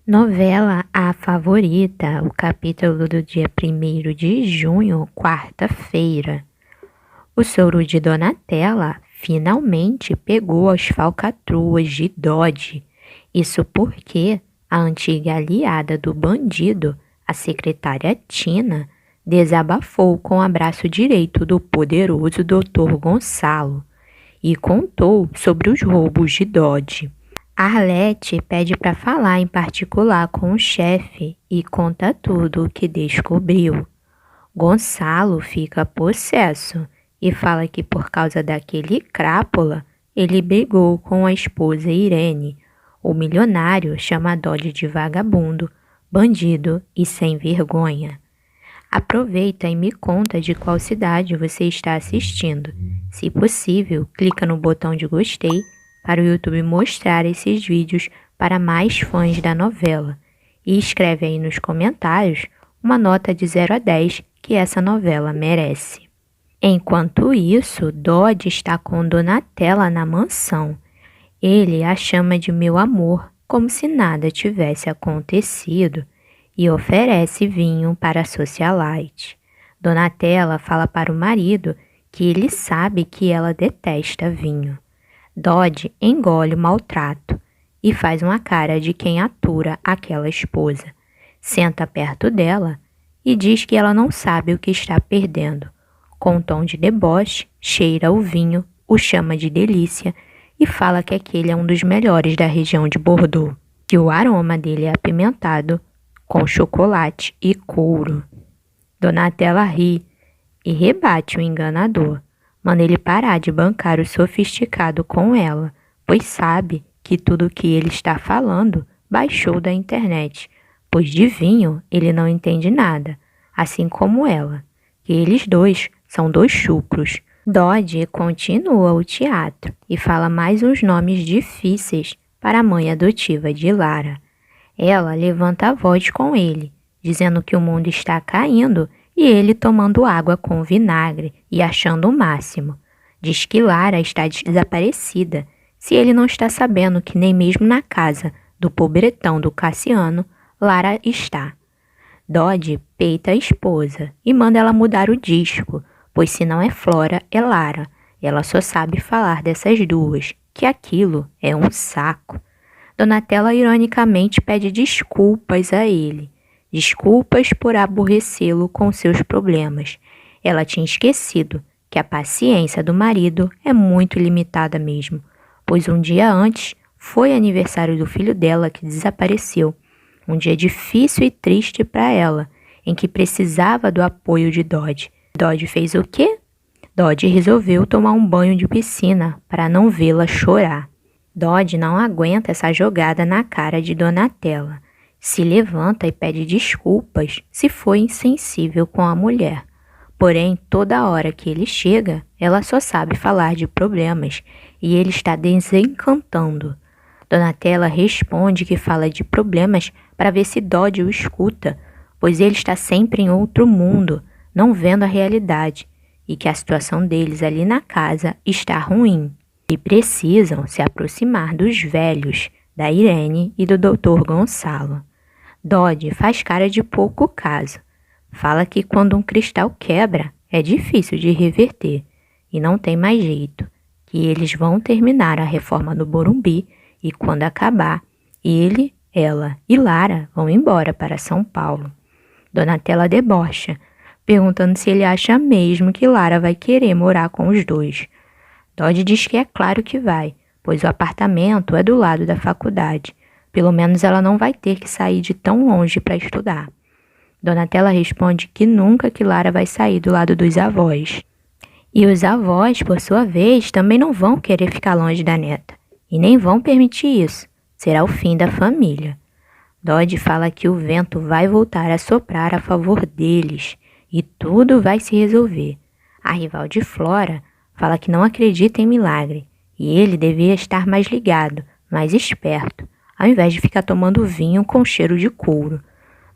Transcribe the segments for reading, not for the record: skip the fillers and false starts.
Novela A Favorita, o capítulo do dia 1º de junho, quarta-feira. O soro de Donatella finalmente pegou as falcatruas de Dodge. Isso porque a antiga aliada do bandido, a secretária Tina, desabafou com o braço direito do poderoso Dr. Gonçalo e contou sobre os roubos de Dodge. Arlete pede para falar em particular com o chefe e conta tudo o que descobriu. Gonçalo fica possesso e fala que por causa daquele crápula, ele brigou com a esposa Irene. O milionário chama Dodge de vagabundo, bandido e sem vergonha. Aproveita e me conta de qual cidade você está assistindo. Se possível, clica no botão de gostei para o YouTube mostrar esses vídeos para mais fãs da novela. E escreve aí nos comentários uma nota de 0 a 10 que essa novela merece. Enquanto isso, Dodge está com Donatella na mansão. Ele a chama de meu amor, como se nada tivesse acontecido, e oferece vinho para a socialite. Donatella fala para o marido que ele sabe que ela detesta vinho. Dodge engole o maltrato e faz uma cara de quem atura aquela esposa. Senta perto dela e diz que ela não sabe o que está perdendo. Com um tom de deboche, cheira o vinho, o chama de delícia e fala que aquele é um dos melhores da região de Bordeaux, que o aroma dele é apimentado com chocolate e couro. Donatella ri e rebate o enganador. Manda ele parar de bancar o sofisticado com ela, pois sabe que tudo o que ele está falando baixou da internet, pois de vinho ele não entende nada, assim como ela, que eles dois são dois chucros. Dodge continua o teatro e fala mais uns nomes difíceis para a mãe adotiva de Lara. Ela levanta a voz com ele, dizendo que o mundo está caindo e ele tomando água com vinagre e achando o máximo. Diz que Lara está desaparecida, se ele não está sabendo que nem mesmo na casa do pobretão do Cassiano, Lara está. Dodge peita a esposa e manda ela mudar o disco, pois se não é Flora, é Lara. Ela só sabe falar dessas duas, que aquilo é um saco. Donatella ironicamente pede desculpas a ele. Desculpas por aborrecê-lo com seus problemas. Ela tinha esquecido que a paciência do marido é muito limitada mesmo, pois um dia antes foi aniversário do filho dela que desapareceu. Um dia difícil e triste para ela, em que precisava do apoio de Dodge. Dodge fez o quê? Dodge resolveu tomar um banho de piscina para não vê-la chorar. Dodge não aguenta essa jogada na cara de Donatella. Se levanta e pede desculpas se foi insensível com a mulher. Porém, toda hora que ele chega, ela só sabe falar de problemas e ele está desencantando. Donatella responde que fala de problemas para ver se Dodge o escuta, pois ele está sempre em outro mundo, não vendo a realidade, e que a situação deles ali na casa está ruim e precisam se aproximar dos velhos, da Irene e do Dr. Gonçalo. Dodge faz cara de pouco caso. Fala que quando um cristal quebra, é difícil de reverter e não tem mais jeito, que eles vão terminar a reforma do Morumbi e quando acabar, ele, ela e Lara vão embora para São Paulo. Donatella debocha, perguntando se ele acha mesmo que Lara vai querer morar com os dois. Dodge diz que é claro que vai, pois o apartamento é do lado da faculdade. Pelo menos ela não vai ter que sair de tão longe para estudar. Donatella responde que nunca que Lara vai sair do lado dos avós. E os avós, por sua vez, também não vão querer ficar longe da neta. E nem vão permitir isso. Será o fim da família. Dodge fala que o vento vai voltar a soprar a favor deles e tudo vai se resolver. A rival de Flora fala que não acredita em milagre e ele devia estar mais ligado, mais esperto, ao invés de ficar tomando vinho com cheiro de couro.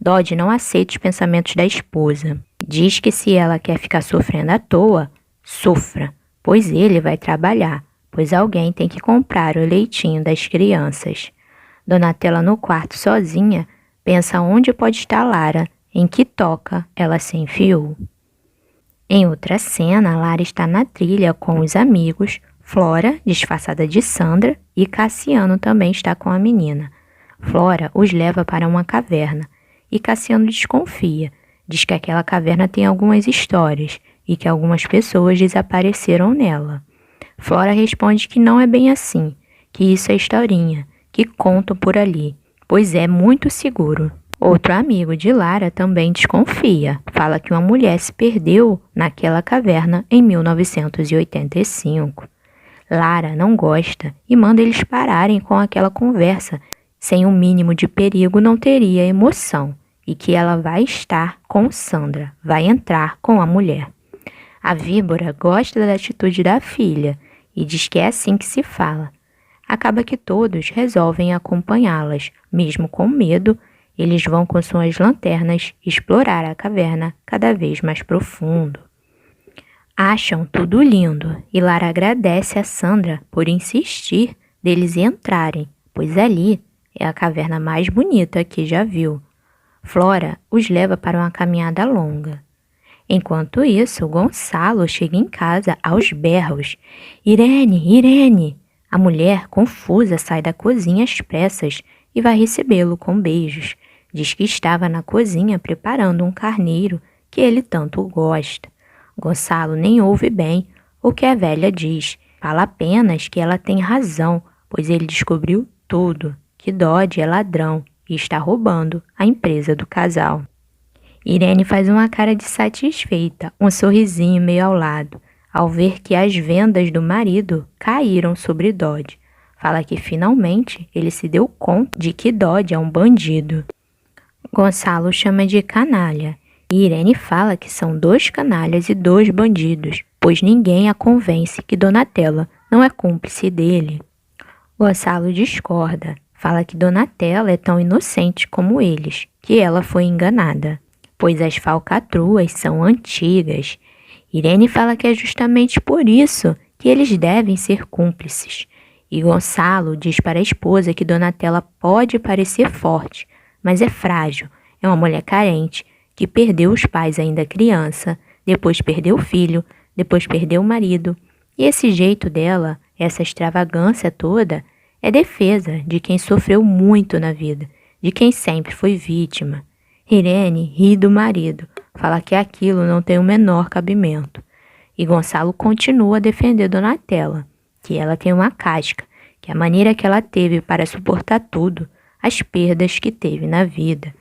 Dodge não aceita os pensamentos da esposa. Diz que se ela quer ficar sofrendo à toa, sofra, pois ele vai trabalhar, pois alguém tem que comprar o leitinho das crianças. Donatella, no quarto sozinha, pensa onde pode estar Lara, em que toca ela se enfiou. Em outra cena, Lara está na trilha com os amigos, Flora, disfarçada de Sandra, e Cassiano também está com a menina. Flora os leva para uma caverna, e Cassiano desconfia, diz que aquela caverna tem algumas histórias e que algumas pessoas desapareceram nela. Flora responde que não é bem assim, que isso é historinha, que contam por ali, pois é muito seguro. Outro amigo de Lara também desconfia, fala que uma mulher se perdeu naquela caverna em 1985. Lara não gosta e manda eles pararem com aquela conversa. Sem um mínimo de perigo não teria emoção, e que ela vai estar com Sandra, vai entrar com a mulher. A víbora gosta da atitude da filha e diz que é assim que se fala. Acaba que todos resolvem acompanhá-las, mesmo com medo. Eles vão com suas lanternas explorar a caverna cada vez mais profundo. Acham tudo lindo e Lara agradece a Sandra por insistir deles entrarem, pois ali é a caverna mais bonita que já viu. Flora os leva para uma caminhada longa. Enquanto isso, Gonçalo chega em casa aos berros. Irene, Irene! A mulher, confusa, sai da cozinha às pressas e vai recebê-lo com beijos. Diz que estava na cozinha preparando um carneiro que ele tanto gosta. Gonçalo nem ouve bem o que a velha diz. Fala apenas que ela tem razão, pois ele descobriu tudo, que Dodge é ladrão e está roubando a empresa do casal. Irene faz uma cara de satisfeita, um sorrisinho meio ao lado, ao ver que as vendas do marido caíram sobre Dodge. Fala que finalmente ele se deu conta de que Dodge é um bandido. Gonçalo chama de canalha e Irene fala que são 2 canalhas e 2 bandidos, pois ninguém a convence que Donatella não é cúmplice dele. Gonçalo discorda, fala que Donatella é tão inocente como eles, que ela foi enganada, pois as falcatruas são antigas. Irene fala que é justamente por isso que eles devem ser cúmplices. E Gonçalo diz para a esposa que Donatella pode parecer forte, mas é frágil, é uma mulher carente, que perdeu os pais ainda criança, depois perdeu o filho, depois perdeu o marido. E esse jeito dela, essa extravagância toda, é defesa de quem sofreu muito na vida, de quem sempre foi vítima. Irene ri do marido, fala que aquilo não tem o menor cabimento. E Gonçalo continua a defender Donatella, que ela tem uma casca, que a maneira que ela teve para suportar tudo, as perdas que teve na vida.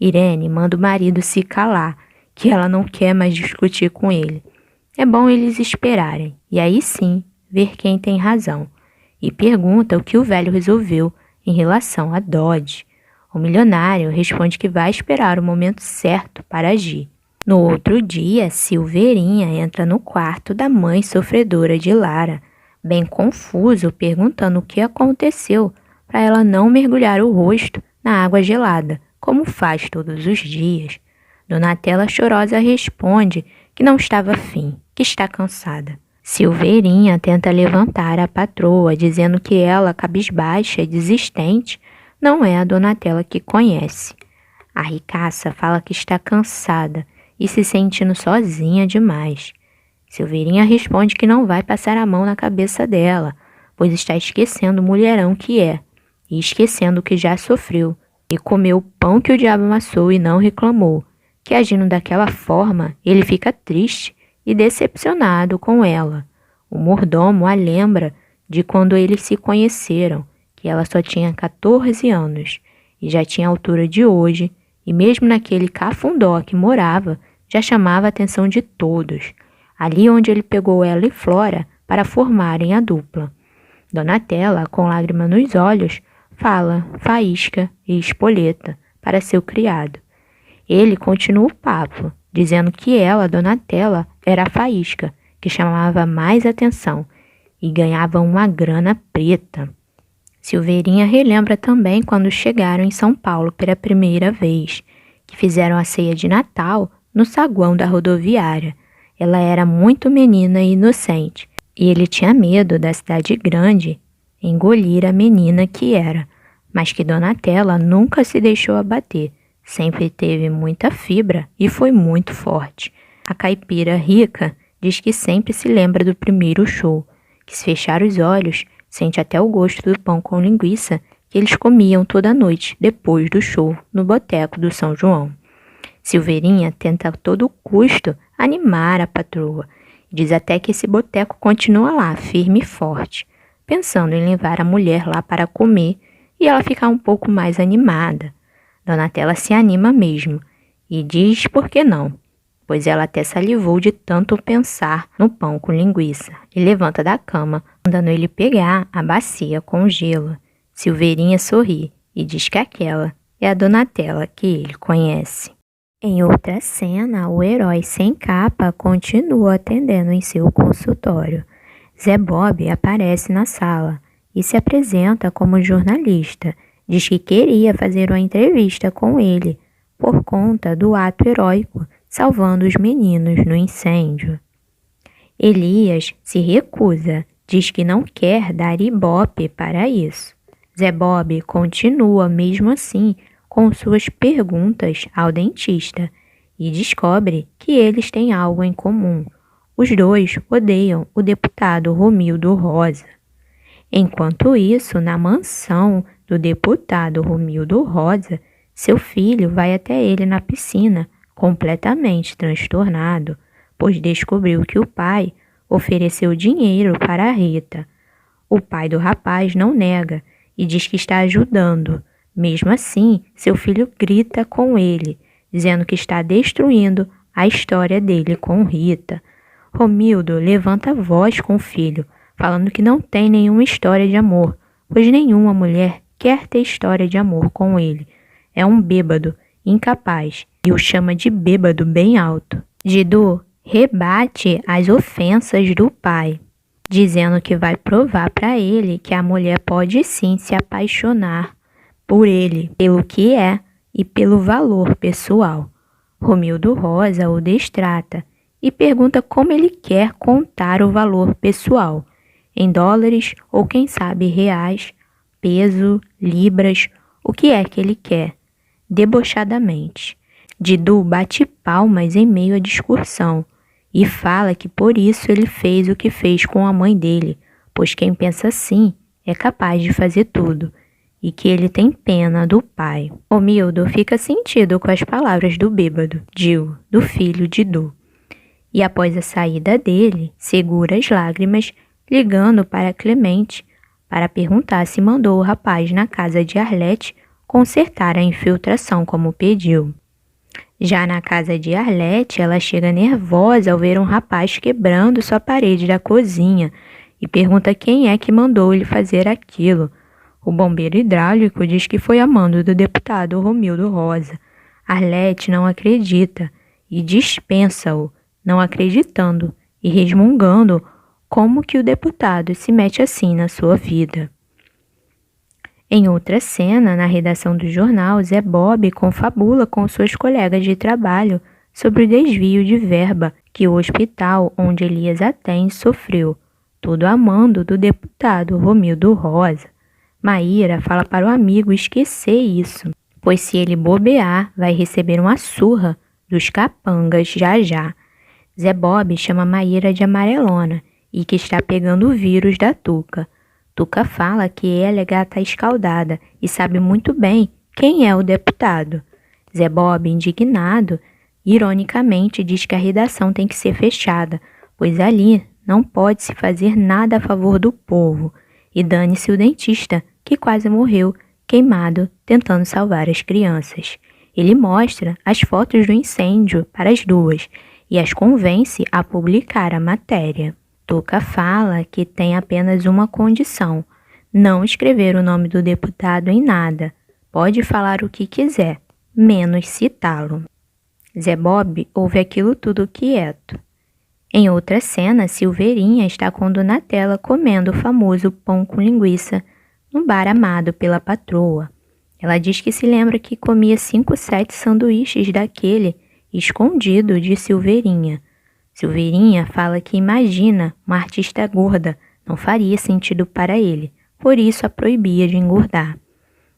Irene manda o marido se calar, que ela não quer mais discutir com ele. É bom eles esperarem, e aí sim, ver quem tem razão. E pergunta o que o velho resolveu em relação a Dodge. O milionário responde que vai esperar o momento certo para agir. No outro dia, Silveirinha entra no quarto da mãe sofredora de Lara, bem confuso, perguntando o que aconteceu para ela não mergulhar o rosto na água gelada, como faz todos os dias. Donatella chorosa responde que não estava afim, que está cansada. Silveirinha tenta levantar a patroa, dizendo que ela, cabisbaixa e desistente, não é a Donatella que conhece. A ricaça fala que está cansada e se sentindo sozinha demais. Silveirinha responde que não vai passar a mão na cabeça dela, pois está esquecendo o mulherão que é, e esquecendo o que já sofreu, e comeu o pão que o diabo amassou e não reclamou, que agindo daquela forma ele fica triste e decepcionado com ela. O mordomo a lembra de quando eles se conheceram, que ela só tinha 14 anos e já tinha a altura de hoje, e mesmo naquele cafundó que morava, já chamava a atenção de todos, ali onde ele pegou ela e Flora para formarem a dupla. Donatella, com lágrima nos olhos, fala Faísca e Espoleta para seu criado. Ele continua o papo, dizendo que ela, Donatella, era a Faísca, que chamava mais atenção e ganhava uma grana preta. Silveirinha relembra também quando chegaram em São Paulo pela primeira vez, que fizeram a ceia de Natal no saguão da rodoviária. Ela era muito menina e inocente, e ele tinha medo da cidade grande engolir a menina que era. mas que Donatella nunca se deixou abater, sempre teve muita fibra e foi muito forte. A caipira rica diz que sempre se lembra do primeiro show, que se fechar os olhos, sente até o gosto do pão com linguiça que eles comiam toda noite depois do show no boteco do São João. Silveirinha tenta a todo custo animar a patroa e diz até que esse boteco continua lá, firme e forte, pensando em levar a mulher lá para comer e ela ficar um pouco mais animada. Donatella se anima mesmo e diz por que não, pois ela até salivou de tanto pensar no pão com linguiça e levanta da cama, mandando ele pegar a bacia com gelo. Silveirinha sorri e diz que aquela é a Donatella que ele conhece. Em outra cena, o herói sem capa continua atendendo em seu consultório. Zé Bob aparece na sala e se apresenta como jornalista. Diz que queria fazer uma entrevista com ele por conta do ato heróico salvando os meninos no incêndio. Elias se recusa, diz que não quer dar ibope para isso. Zé Bob continua mesmo assim com suas perguntas ao dentista e descobre que eles têm algo em comum. Os dois odeiam o deputado Romildo Rosa. Enquanto isso, na mansão do deputado Romildo Rosa, seu filho vai até ele na piscina, completamente transtornado, pois descobriu que o pai ofereceu dinheiro para a Rita. O pai do rapaz não nega e diz que está ajudando. Mesmo assim, seu filho grita com ele, dizendo que está destruindo a história dele com Rita. Romildo levanta a voz com o filho, falando que não tem nenhuma história de amor, pois nenhuma mulher quer ter história de amor com ele. É um bêbado, incapaz, e o chama de bêbado bem alto. Didu rebate as ofensas do pai, dizendo que vai provar para ele que a mulher pode sim se apaixonar por ele, pelo que é e pelo valor pessoal. Romildo Rosa o destrata e pergunta como ele quer contar o valor pessoal, em dólares ou quem sabe reais, peso, libras, o que é que ele quer, debochadamente. Didu bate palmas em meio à discussão e fala que por isso ele fez o que fez com a mãe dele, pois quem pensa assim é capaz de fazer tudo, e que ele tem pena do pai. Romildo fica sentido com as palavras do bêbado, Gil, do filho Didu. E após a saída dele, segura as lágrimas, ligando para Clemente para perguntar se mandou o rapaz na casa de Arlete consertar a infiltração como pediu. Já na casa de Arlete, ela chega nervosa ao ver um rapaz quebrando sua parede da cozinha e pergunta quem é que mandou ele fazer aquilo. O bombeiro hidráulico diz que foi a mando do deputado Romildo Rosa. Arlete não acredita e dispensa-o, não acreditando e resmungando como que o deputado se mete assim na sua vida. Em outra cena, na redação do jornal, Zé Bob confabula com suas colegas de trabalho sobre o desvio de verba que o hospital onde Elias atende sofreu, tudo a mando do deputado Romildo Rosa. Maíra fala para o amigo esquecer isso, pois se ele bobear, vai receber uma surra dos capangas já já. Zé Bob chama Maíra de amarelona e que está pegando o vírus da Tuca. Tuca fala que ela é gata escaldada e sabe muito bem quem é o deputado. Zé Bob, indignado, ironicamente diz que a redação tem que ser fechada, pois ali não pode se fazer nada a favor do povo. E dane-se o dentista, que quase morreu queimado tentando salvar as crianças. Ele mostra as fotos do incêndio para as duas e as convence a publicar a matéria. Tuca fala que tem apenas uma condição: não escrever o nome do deputado em nada. Pode falar o que quiser, menos citá-lo. Zé Bob ouve aquilo tudo quieto. Em outra cena, Silveirinha está com Donatella comendo o famoso pão com linguiça no bar amado pela patroa. Ela diz que se lembra que comia 5, 7 sanduíches daquele escondido de Silveirinha. Silveirinha fala que imagina uma artista gorda, não faria sentido para ele, por isso a proibia de engordar.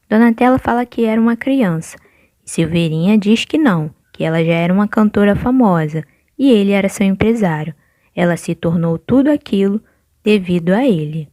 Donatella fala que era uma criança, e Silveirinha diz que não, que ela já era uma cantora famosa, e ele era seu empresário. Ela se tornou tudo aquilo devido a ele.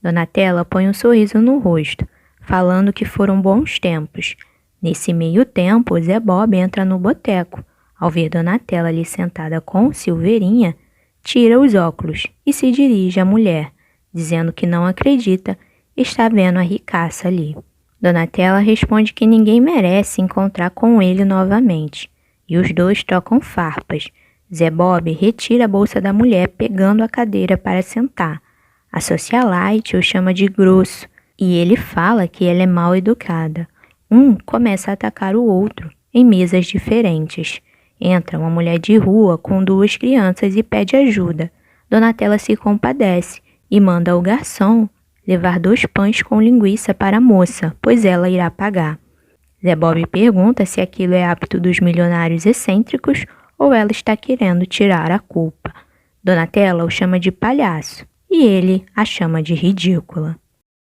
Donatella põe um sorriso no rosto, falando que foram bons tempos. Nesse meio tempo, Zé Bob entra no boteco. Ao ver Donatella ali sentada com Silveirinha, tira os óculos e se dirige à mulher, dizendo que não acredita estar vendo a ricaça ali. Donatella responde que ninguém merece encontrar com ele novamente, e os dois trocam farpas. Zé Bob retira a bolsa da mulher, pegando a cadeira para sentar. A socialite o chama de grosso, e ele fala que ela é mal educada. Um começa a atacar o outro, em mesas diferentes. Entra uma mulher de rua com 2 crianças e pede ajuda. Donatella se compadece e manda o garçom levar 2 pães com linguiça para a moça, pois ela irá pagar. Zé Bob pergunta se aquilo é hábito dos milionários excêntricos ou ela está querendo tirar a culpa. Donatella o chama de palhaço e ele a chama de ridícula.